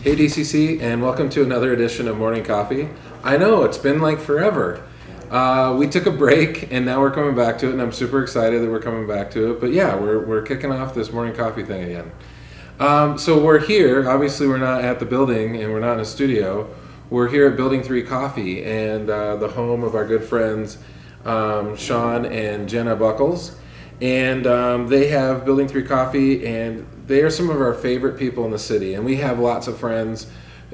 Hey DCC, and welcome to another edition of Morning Coffee. I know it's been like forever. We took a break, and now we're coming back to it, and I'm super excited that we're coming back to it. But yeah, we're kicking off this morning coffee thing again. So we're here. Obviously, we're not at the building, and we're not in a studio. We're here at Building 3 Coffee, and the home of our good friends Sean and Jenna Buckles. And they have Building 3 Coffee, and they are some of our favorite people in the city. And we have lots of friends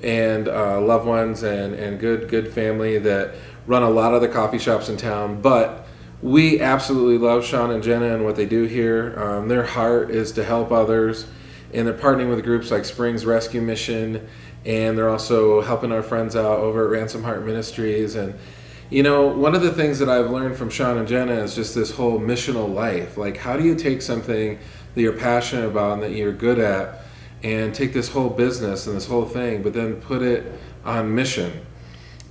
and loved ones and good family that run a lot of the coffee shops in town. But we absolutely love Sean and Jenna and what they do here. Their heart is to help others, and they're partnering with groups like Springs Rescue Mission, and they're also helping our friends out over at Ransom Heart Ministries. And you know, one of the things that I've learned from Sean and Jenna is just this whole missional life. Like, how do you take something that you're passionate about and that you're good at and take this whole business and this whole thing, but then put it on mission?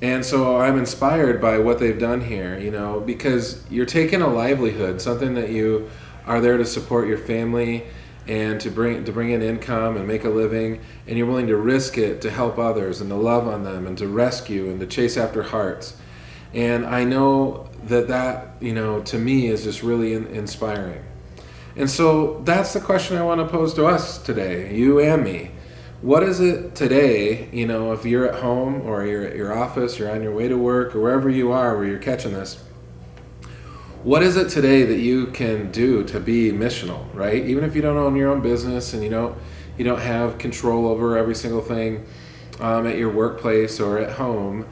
And so I'm inspired by what they've done here, you know, because you're taking a livelihood, something that you are there to support your family and to bring in income and make a living, and you're willing to risk it to help others and to love on them and to rescue and to chase after hearts. And I know that, you know, to me is just really inspiring. And so that's the question I want to pose to us today, you and me. What is it today, you know, if you're at home or you're at your office, you're on your way to work, or wherever you are where you're catching this, what is it today that you can do to be missional, right? Even if you don't own your own business and you don't have control over every single thing at your workplace or at home,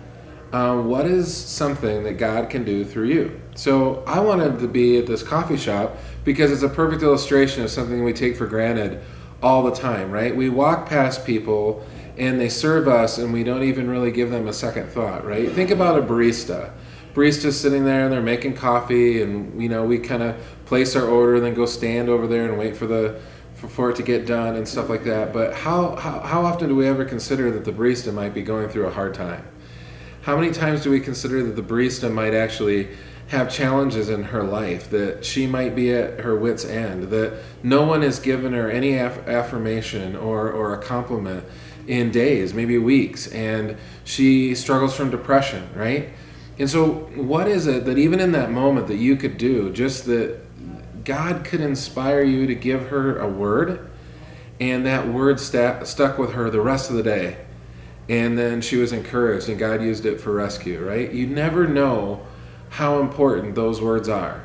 what is something that God can do through you? So I wanted to be at this coffee shop because it's a perfect illustration of something we take for granted all the time, right? We walk past people and they serve us and we don't even really give them a second thought, right? Think about a barista. Barista's sitting there and they're making coffee, and you know, we kind of place our order and then go stand over there and wait for it to get done and stuff like that. But how often do we ever consider that the barista might be going through a hard time? How many times do we consider that the barista might actually have challenges in her life, that she might be at her wit's end, that no one has given her any affirmation or a compliment in days, maybe weeks, and she struggles from depression, right? And so what is it that even in that moment that you could do, just that God could inspire you to give her a word, and that word stuck with her the rest of the day? And then she was encouraged, and God used it for rescue, right? You never know how important those words are.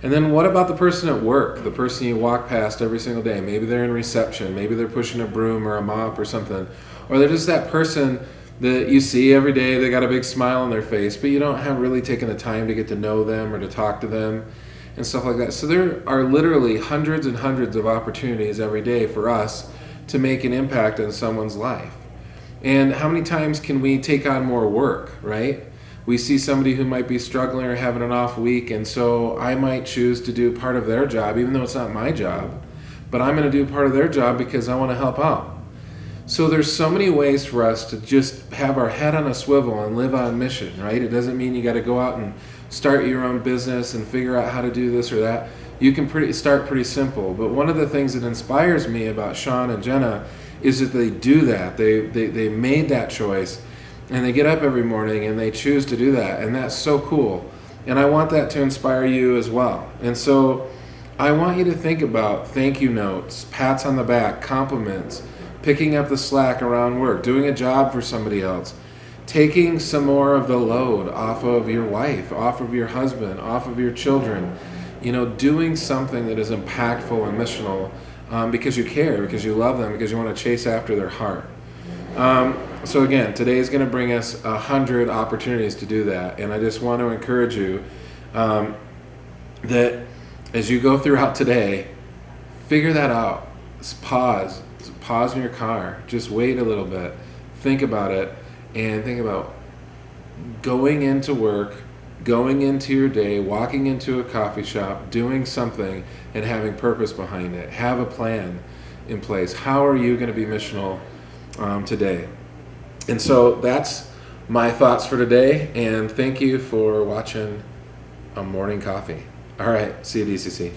And then what about the person at work, the person you walk past every single day? Maybe they're in reception, maybe they're pushing a broom or a mop or something, or they're just that person that you see every day. They got a big smile on their face, but you don't have really taken the time to get to know them or to talk to them and stuff like that. So there are literally hundreds and hundreds of opportunities every day for us to make an impact in someone's life. And how many times can we take on more work, right? We see somebody who might be struggling or having an off week, and so I might choose to do part of their job, even though it's not my job, but I'm going to do part of their job because I want to help out. So there's so many ways for us to just have our head on a swivel and live on mission, right? It doesn't mean you got to go out and start your own business and figure out how to do this or that. You can start pretty simple. But one of the things that inspires me about Sean and Jenna is that they do that. They made that choice, and they get up every morning and they choose to do that, and that's so cool. And I want that to inspire you as well. And so I want you to think about thank you notes, pats on the back, compliments, picking up the slack around work, doing a job for somebody else, taking some more of the load off of your wife, off of your husband, off of your children, you know, doing something that is impactful and missional, because you care, because you love them, because you want to chase after their heart. So again, today is going to bring us 100 opportunities to do that, and I just want to encourage you that as you go throughout today, figure that out. Pause in your car, just wait a little bit, think about it, and think about going into work, going into your day, walking into a coffee shop, doing something and having purpose behind it. Have a plan in place. How are you going to be missional today? And so that's my thoughts for today, and thank you for watching a morning coffee. All right, see you, DCC.